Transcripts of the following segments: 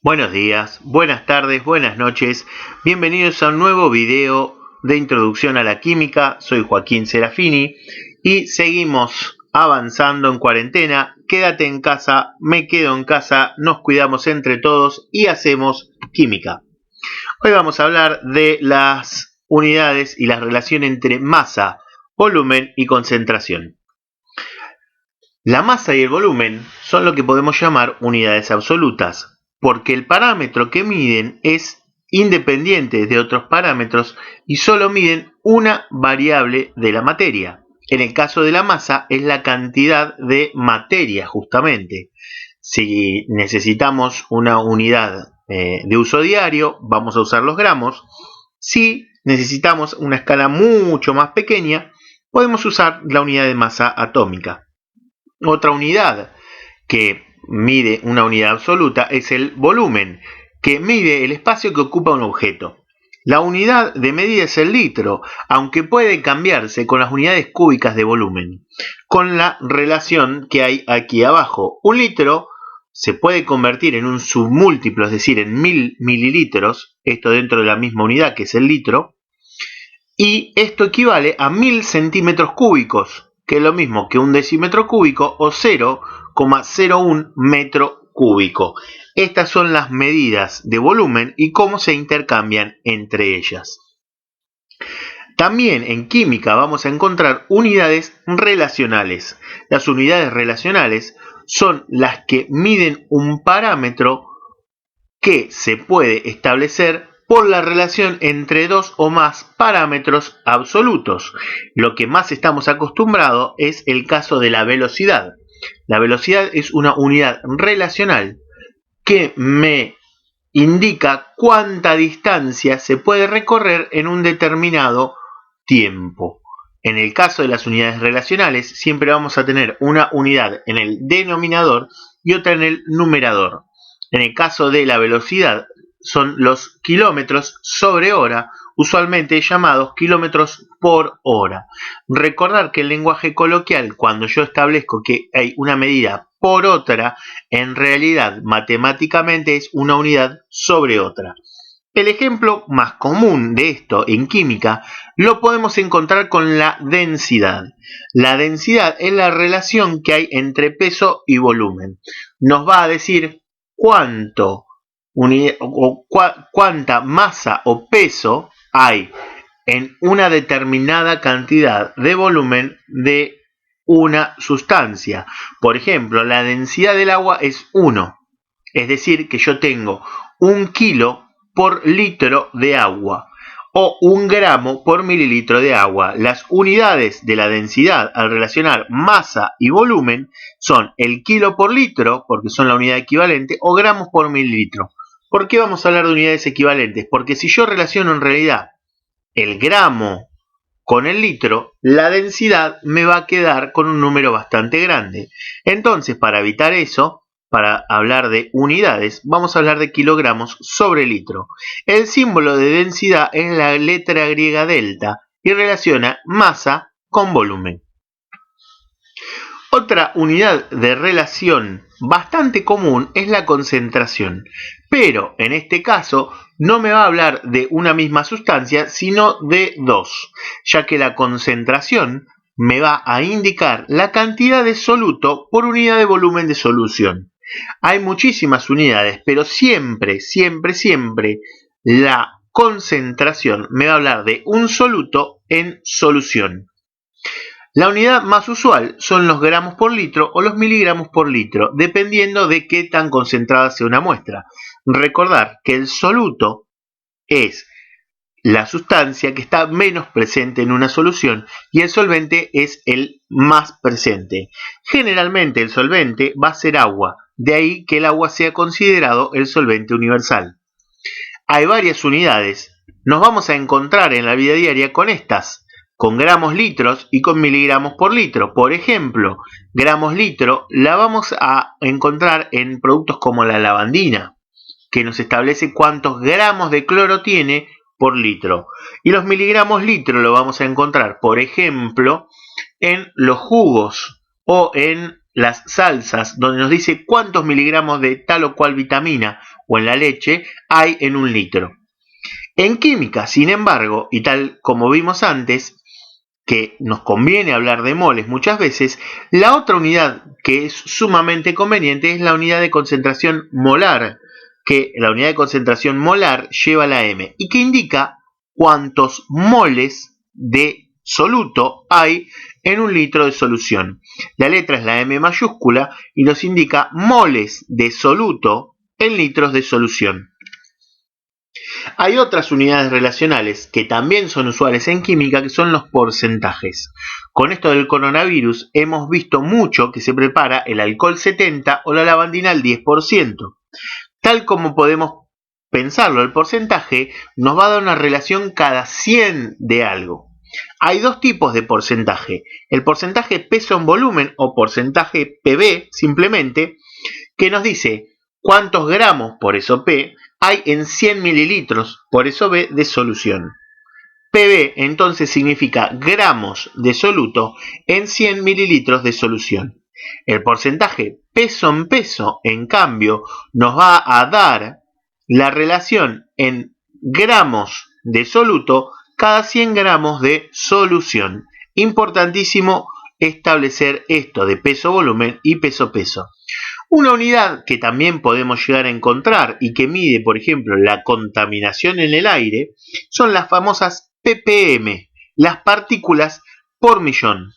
Buenos días, buenas tardes, buenas noches. Bienvenidos a un nuevo video de introducción a la química. Soy Joaquín Serafini y seguimos avanzando en cuarentena. Quédate en casa, me quedo en casa, nos cuidamos entre todos y hacemos química. Hoy vamos a hablar de las unidades y la relación entre masa, volumen y concentración. La masa y el volumen son lo que podemos llamar unidades absolutas, porque el parámetro que miden es independiente de otros parámetros y solo miden una variable de la materia. En el caso de la masa es la cantidad de materia justamente. Si necesitamos una unidad de uso diario, vamos a usar los gramos. Si necesitamos una escala mucho más pequeña, podemos usar la unidad de masa atómica. Otra unidad que mide una unidad absoluta es el volumen, que mide el espacio que ocupa un objeto. La unidad de medida es el litro, aunque puede cambiarse con las unidades cúbicas de volumen, con la relación que hay aquí abajo. Un litro se puede convertir en un submúltiplo, es decir, en 1000 mililitros, esto dentro de la misma unidad que es el litro, y esto equivale a 1000 centímetros cúbicos, que es lo mismo que un decímetro cúbico o 0,01 metro cúbico. Estas son las medidas de volumen y cómo se intercambian entre ellas. También en química vamos a encontrar unidades relacionales. Las unidades relacionales son las que miden un parámetro que se puede establecer por la relación entre dos o más parámetros absolutos. Lo que más estamos acostumbrados es el caso de la velocidad. La velocidad es una unidad relacional que me indica cuánta distancia se puede recorrer en un determinado tiempo. En el caso de las unidades relacionales, siempre vamos a tener una unidad en el denominador y otra en el numerador. En el caso de la velocidad, son los kilómetros sobre hora, usualmente llamados kilómetros por hora. Recordar que el lenguaje coloquial, cuando yo establezco que hay una medida por otra, en realidad matemáticamente es una unidad sobre otra. El ejemplo más común de esto en química lo podemos encontrar con la densidad. La densidad es la relación que hay entre peso y volumen. Nos va a decir cuánta masa o peso hay en una determinada cantidad de volumen de una sustancia. Por ejemplo, la densidad del agua es 1, es decir, que yo tengo 1 kilo por litro de agua o 1 gramo por mililitro de agua. Las unidades de la densidad al relacionar masa y volumen son el kilo por litro, porque son la unidad equivalente, o gramos por mililitro. ¿Por qué vamos a hablar de unidades equivalentes? Porque si yo relaciono en realidad el gramo con el litro, la densidad me va a quedar con un número bastante grande. Entonces, para evitar eso, para hablar de unidades, vamos a hablar de kilogramos sobre litro. El símbolo de densidad es la letra griega delta y relaciona masa con volumen. Otra unidad de relación bastante común es la concentración, pero en este caso no me va a hablar de una misma sustancia, sino de dos, ya que la concentración me va a indicar la cantidad de soluto por unidad de volumen de solución. Hay muchísimas unidades, pero siempre la concentración me va a hablar de un soluto en solución. La unidad más usual son los gramos por litro o los miligramos por litro, dependiendo de qué tan concentrada sea una muestra. Recordar que el soluto es la sustancia que está menos presente en una solución y el solvente es el más presente. Generalmente el solvente va a ser agua, de ahí que el agua sea considerado el solvente universal. Hay varias unidades. Nos vamos a encontrar en la vida diaria con estas, con gramos litros y con miligramos por litro. Por ejemplo, gramos litro la vamos a encontrar en productos como la lavandina, que nos establece cuántos gramos de cloro tiene por litro. Y los miligramos litro lo vamos a encontrar, por ejemplo, en los jugos o en las salsas, donde nos dice cuántos miligramos de tal o cual vitamina o en la leche hay en un litro. En química, sin embargo, y tal como vimos antes, que nos conviene hablar de moles muchas veces, la otra unidad que es sumamente conveniente es la unidad de concentración molar, que la unidad de concentración molar lleva la M y que indica cuántos moles de soluto hay en un litro de solución. La letra es la M mayúscula y nos indica moles de soluto en litros de solución. Hay otras unidades relacionales que también son usuales en química, que son los porcentajes. Con esto del coronavirus hemos visto mucho que se prepara el alcohol 70 o la lavandina al 10%. Tal como podemos pensarlo, el porcentaje nos va a dar una relación cada 100 de algo. Hay dos tipos de porcentaje. El porcentaje peso en volumen o porcentaje PV simplemente, que nos dice cuántos gramos, por eso P, hay en 100 mililitros, por eso B, de solución. PV entonces significa gramos de soluto en 100 mililitros de solución. El porcentaje peso en peso, en cambio, nos va a dar la relación en gramos de soluto cada 100 gramos de solución. Importantísimo establecer esto de peso-volumen y peso-peso. Una unidad que también podemos llegar a encontrar y que mide, por ejemplo, la contaminación en el aire, son las famosas ppm, las partículas por millón.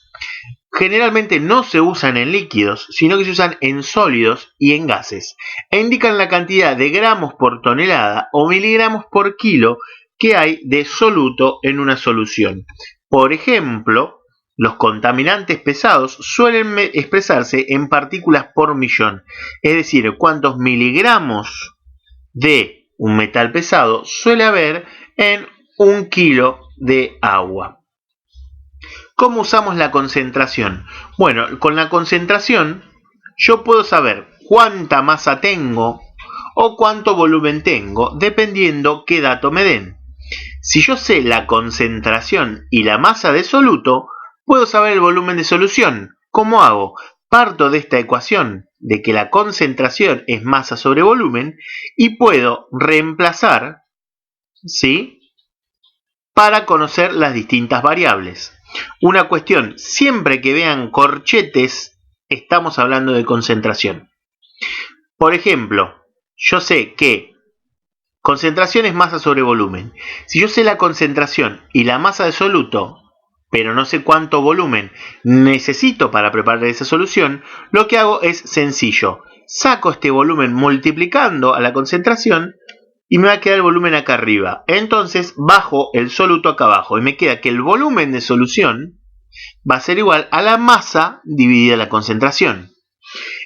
Generalmente no se usan en líquidos, sino que se usan en sólidos y en gases, e indican la cantidad de gramos por tonelada o miligramos por kilo que hay de soluto en una solución. Por ejemplo, los contaminantes pesados suelen expresarse en partículas por millón, es decir, cuántos miligramos de un metal pesado suele haber en un kilo de agua. ¿Cómo usamos la concentración? Bueno, con la concentración yo puedo saber cuánta masa tengo o cuánto volumen tengo, dependiendo qué dato me den. Si yo sé la concentración y la masa de soluto, puedo saber el volumen de solución. ¿Cómo hago? Parto de esta ecuación de que la concentración es masa sobre volumen y puedo reemplazar, ¿sí?, para conocer las distintas variables. Una cuestión, siempre que vean corchetes, estamos hablando de concentración. Por ejemplo, yo sé que concentración es masa sobre volumen. Si yo sé la concentración y la masa de soluto, pero no sé cuánto volumen necesito para preparar esa solución, lo que hago es sencillo. Saco este volumen multiplicando a la concentración y me va a quedar el volumen acá arriba. Entonces bajo el soluto acá abajo y me queda que el volumen de solución va a ser igual a la masa dividida la concentración.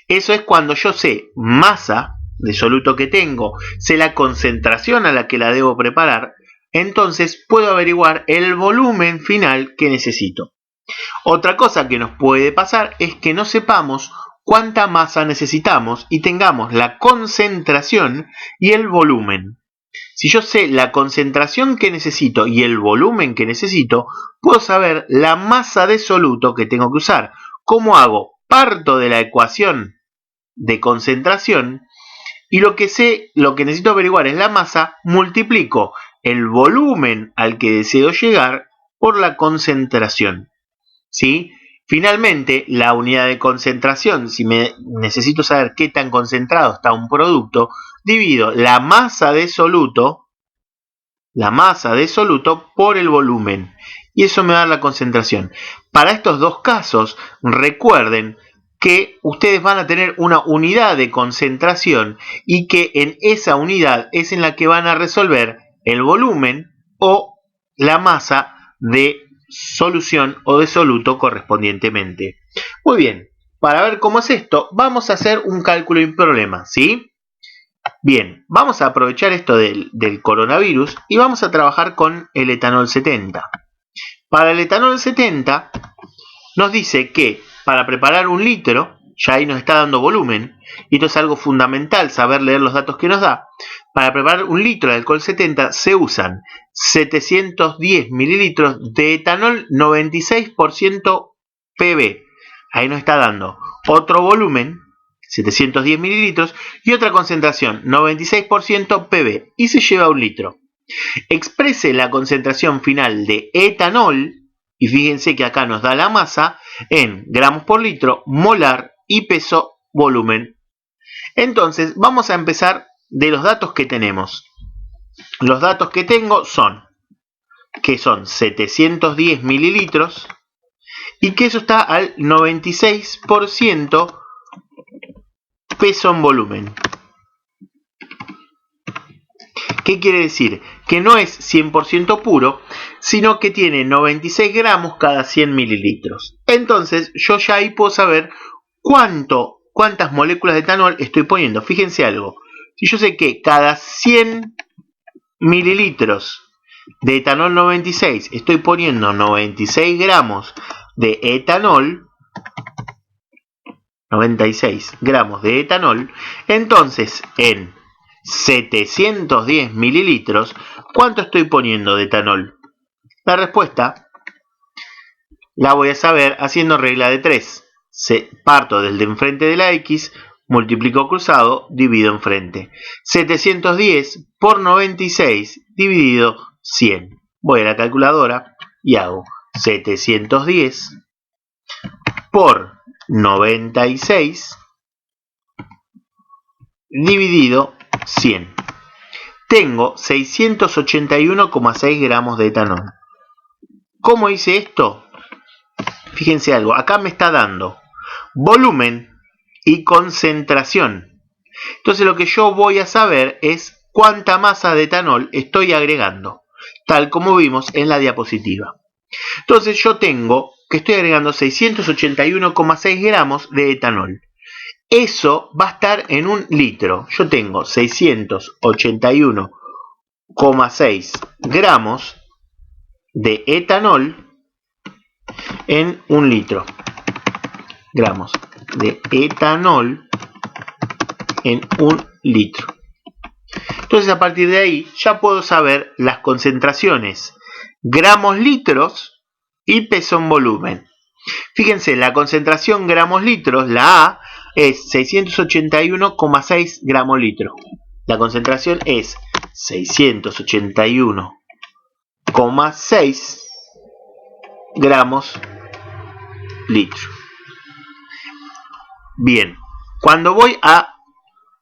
Eso es cuando yo sé masa de soluto que tengo, sé la concentración a la que la debo preparar, entonces puedo averiguar el volumen final que necesito. Otra cosa que nos puede pasar es que no sepamos cuánta masa necesitamos y tengamos la concentración y el volumen. Si yo sé la concentración que necesito y el volumen que necesito, puedo saber la masa de soluto que tengo que usar. ¿Cómo hago? Parto de la ecuación de concentración y lo que necesito averiguar es la masa, multiplico el volumen al que deseo llegar por la concentración, ¿sí? Finalmente, la unidad de concentración, si necesito saber qué tan concentrado está un producto, divido la masa de soluto por el volumen y eso me da la concentración. Para estos dos casos, recuerden que ustedes van a tener una unidad de concentración y que en esa unidad es en la que van a resolver el volumen o la masa de solución o de soluto correspondientemente. Muy bien, para ver cómo es esto, vamos a hacer un cálculo y un problema, ¿sí? Bien, vamos a aprovechar esto del coronavirus y vamos a trabajar con el etanol 70. Para el etanol 70 nos dice que para preparar un litro, ya ahí nos está dando volumen, y esto es algo fundamental, saber leer los datos que nos da. Para preparar un litro de alcohol 70 se usan 710 mililitros de etanol 96% PB. Ahí nos está dando otro volumen, 710 mililitros, y otra concentración, 96% PB, y se lleva 1 litro. Exprese la concentración final de etanol, y fíjense que acá nos da la masa, en gramos por litro, molar y peso volumen. Entonces vamos a empezar de los datos que tenemos. Los datos que tengo son que son 710 mililitros y que eso está al 96% peso en volumen. ¿Qué quiere decir? Que no es 100% puro, sino que tiene 96 gramos cada 100 mililitros. Entonces yo ya ahí puedo saber cuántas moléculas de etanol estoy poniendo. Fíjense algo. Si yo sé que cada 100 mililitros de etanol 96 estoy poniendo 96 gramos de etanol, 96 gramos de etanol, entonces en 710 mililitros, ¿cuánto estoy poniendo de etanol? La respuesta la voy a saber haciendo regla de 3. Parto del de enfrente de la X, multiplico cruzado, divido enfrente. 710 por 96 dividido 100. Voy a la calculadora y hago 710 por 96 dividido 100. Tengo 681,6 gramos de etanol. ¿Cómo hice esto? Fíjense algo, acá me está dando volumen y concentración. Entonces lo que yo voy a saber es cuánta masa de etanol estoy agregando, tal como vimos en la diapositiva. Entonces yo tengo que estoy agregando 681,6 gramos de etanol. Eso va a estar en 1 litro. Yo tengo 681,6 gramos de etanol en 1 litro. Gramos de etanol en 1 litro. Entonces a partir de ahí ya puedo saber las concentraciones gramos litros y peso en volumen. Fíjense, la concentración gramos litros, la A, es 681,6 gramos litro. La concentración es 681,6 gramos litro. Bien, cuando voy a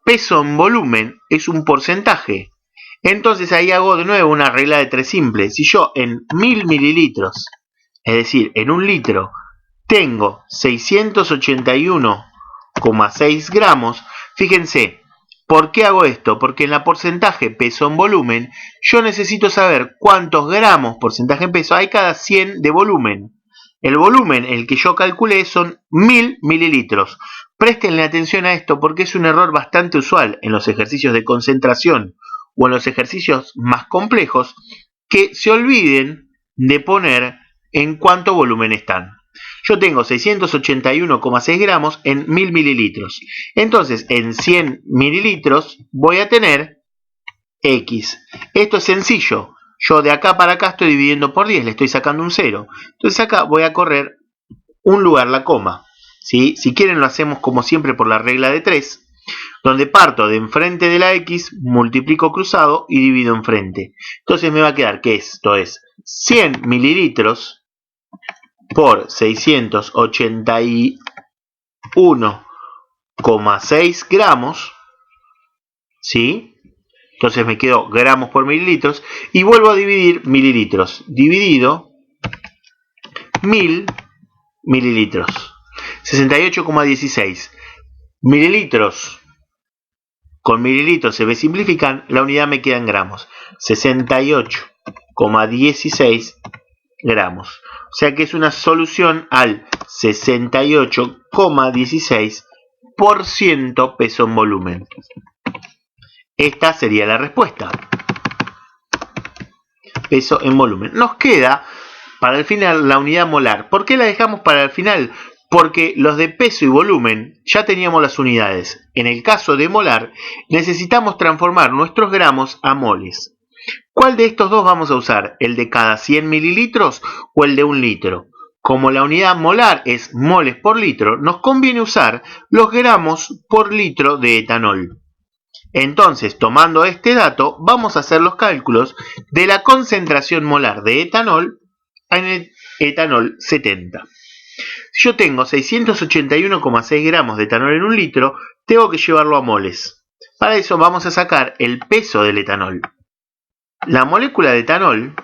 peso en volumen es un porcentaje. Entonces ahí hago de nuevo una regla de 3 simple. Si yo en 1000 mililitros, es decir, en 1 litro, tengo 681,6 gramos, fíjense, ¿por qué hago esto? Porque en la porcentaje peso en volumen, yo necesito saber cuántos gramos porcentaje en peso hay cada 100 de volumen. El volumen, el que yo calculé, son 1000 mililitros. Préstenle atención a esto porque es un error bastante usual en los ejercicios de concentración o en los ejercicios más complejos, que se olviden de poner en cuánto volumen están. Yo tengo 681,6 gramos en 1000 mililitros. Entonces, en 100 mililitros voy a tener X. Esto es sencillo. Yo de acá para acá estoy dividiendo por 10, le estoy sacando un 0. Entonces acá voy a correr un lugar la coma. ¿Sí? Si quieren lo hacemos como siempre por la regla de 3, donde parto de enfrente de la X, multiplico cruzado y divido enfrente. Entonces me va a quedar que esto es 100 mililitros por 681,6 gramos, ¿sí? Entonces me quedo gramos por mililitros y vuelvo a dividir mililitros. Dividido 1000 mililitros. 68,16 mililitros con mililitros se me simplifican, la unidad me queda en gramos. 68,16 gramos. O sea que es una solución al 68,16% peso en volumen. Esta sería la respuesta. Peso en volumen. Nos queda para el final la unidad molar. ¿Por qué la dejamos para el final? Porque los de peso y volumen ya teníamos las unidades. En el caso de molar necesitamos transformar nuestros gramos a moles. ¿Cuál de estos dos vamos a usar? ¿El de cada 100 mililitros o el de 1 litro? como la unidad molar es moles por litro, nos conviene usar los gramos por litro de etanol. Entonces, tomando este dato, vamos a hacer los cálculos de la concentración molar de etanol en el etanol 70. Si yo tengo 681,6 gramos de etanol en un litro, tengo que llevarlo a moles. Para eso vamos a sacar el peso del etanol. La molécula de etanol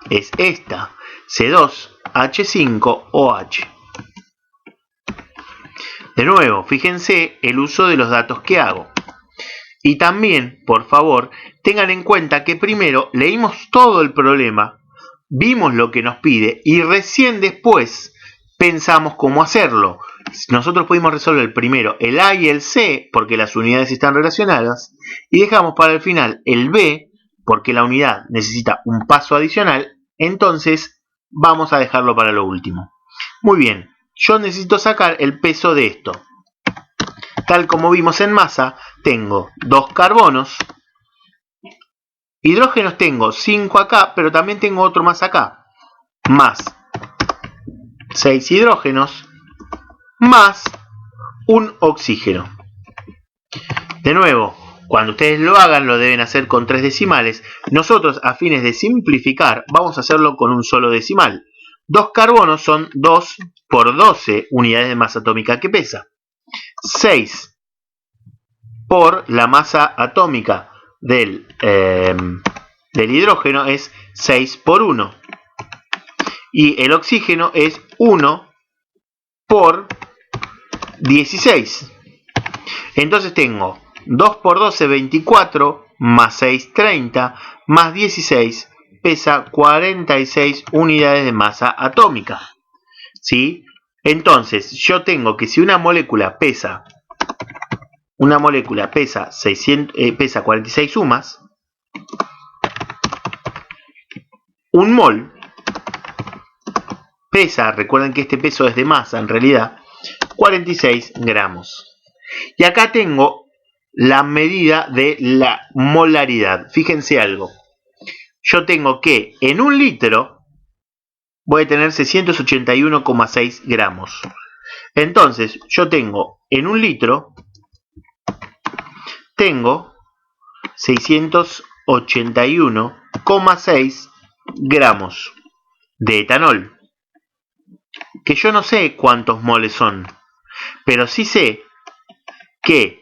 es esta, C2H5OH. De nuevo, fíjense el uso de los datos que hago. Y también, por favor, tengan en cuenta que primero leímos todo el problema, vimos lo que nos pide y recién después pensamos cómo hacerlo. Nosotros pudimos resolver primero el A y el C porque las unidades están relacionadas y dejamos para el final el B porque la unidad necesita un paso adicional, entonces vamos a dejarlo para lo último. Muy bien, yo necesito sacar el peso de esto. Tal como vimos en masa, tengo 2 carbonos, hidrógenos tengo 5 acá, pero también tengo otro más acá, más 6 hidrógenos, más un oxígeno. De nuevo, cuando ustedes lo hagan, lo deben hacer con 3 decimales. Nosotros, a fines de simplificar, vamos a hacerlo con un solo decimal. 2 carbonos son 2 por 12 unidades de masa atómica que pesa. 6 por la masa atómica del hidrógeno es 6 por 1. Y el oxígeno es 1 por 16. Entonces tengo 2 por 12, 24, más 6, 30, más 16, pesa 46 unidades de masa atómica. ¿Sí? Entonces, yo tengo que si una molécula pesa 46 sumas, un mol pesa, recuerden que este peso es de masa en realidad, 46 gramos. Y acá tengo la medida de la molaridad. Fíjense algo. Yo tengo que en un litro voy a tener 681,6 gramos. Entonces, yo tengo en un litro, tengo 681,6 gramos de etanol. Que yo no sé cuántos moles son, pero sí sé que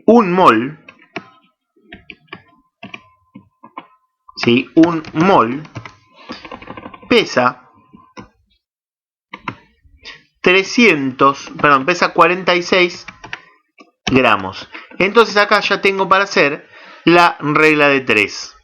un mol, ¿sí? Un mol pesa 46 gramos. Entonces acá ya tengo para hacer la regla de 3.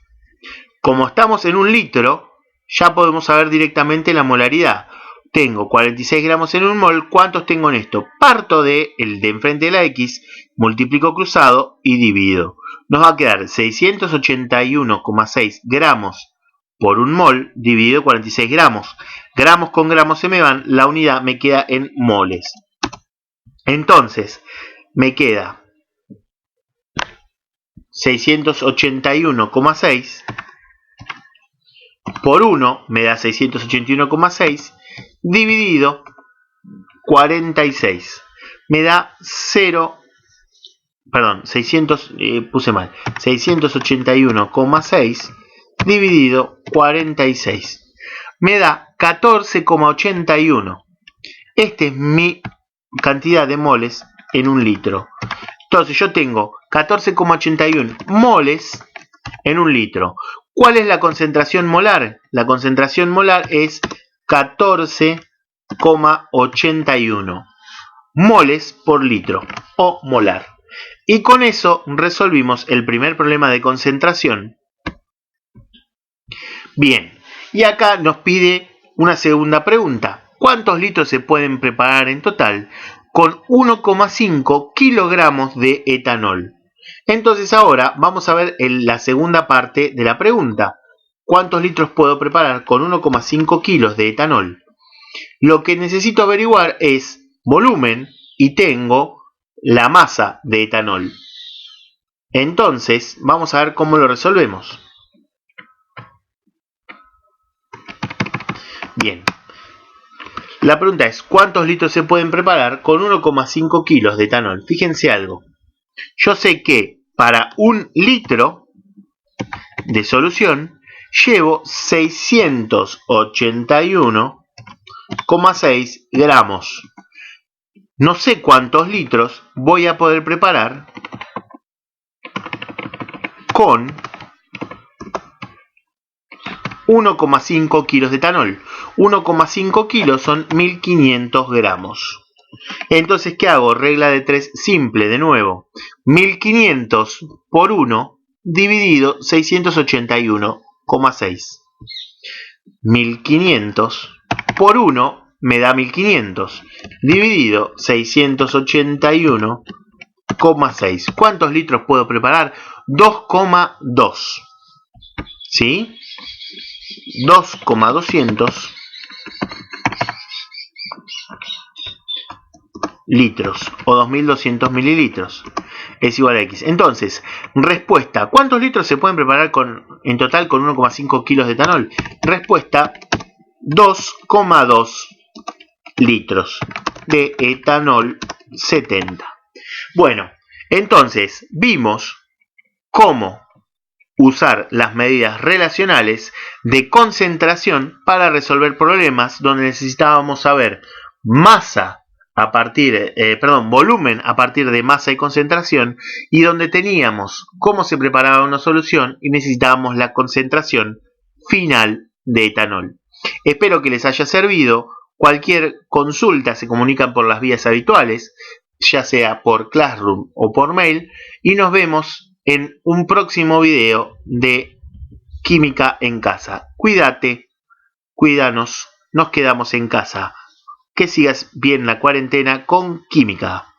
Como estamos en un litro, ya podemos saber directamente la molaridad. Tengo 46 gramos en un mol. ¿Cuántos tengo en esto? Parto de el de enfrente de la X, multiplico cruzado y divido. Nos va a quedar 681,6 gramos por un mol dividido 46 gramos. Gramos con gramos se me van, la unidad me queda en moles. Entonces, me queda 681,6 por 1 me da 681,6 dividido 46. Me da 681,6 dividido 46. Me da 14,81. Esta es mi cantidad de moles en un litro. Entonces yo tengo 14,81 moles en un litro. ¿Cuál es la concentración molar? La concentración molar es 14,81 moles por litro o molar. Y con eso resolvimos el primer problema de concentración. Bien, y acá nos pide una segunda pregunta. ¿Cuántos litros se pueden preparar en total con 1,5 kilogramos de etanol? Entonces ahora vamos a ver la segunda parte de la pregunta. ¿Cuántos litros puedo preparar con 1,5 kilos de etanol? Lo que necesito averiguar es volumen y tengo la masa de etanol. Entonces vamos a ver cómo lo resolvemos. Bien. La pregunta es, ¿cuántos litros se pueden preparar con 1,5 kilos de etanol? Fíjense algo. Yo sé que para 1 litro de solución llevo 681,6 gramos. No sé cuántos litros voy a poder preparar con 1,5 kilos de etanol. 1,5 kilos son 1500 gramos. Entonces, ¿qué hago? Regla de 3 simple, de nuevo. 1500 por 1 dividido 681,6. 1500 por 1 me da 1500. Dividido 681,6. ¿Cuántos litros puedo preparar? 2,2. ¿Sí? 2,200 litros o 2200 mililitros es igual a X. Entonces, respuesta, ¿cuántos litros se pueden preparar en total con 1,5 kilos de etanol? Respuesta, 2,2 litros de etanol 70. Bueno, entonces vimos cómo usar las medidas relacionales de concentración para resolver problemas donde necesitábamos saber masa a partir, volumen a partir de masa y concentración, y donde teníamos cómo se preparaba una solución y necesitábamos la concentración final de etanol. Espero que les haya servido. Cualquier consulta se comunican por las vías habituales, ya sea por Classroom o por mail, y nos vemos en un próximo video de Química en Casa. Cuídate, cuídanos, nos quedamos en casa. Que sigas bien la cuarentena con química.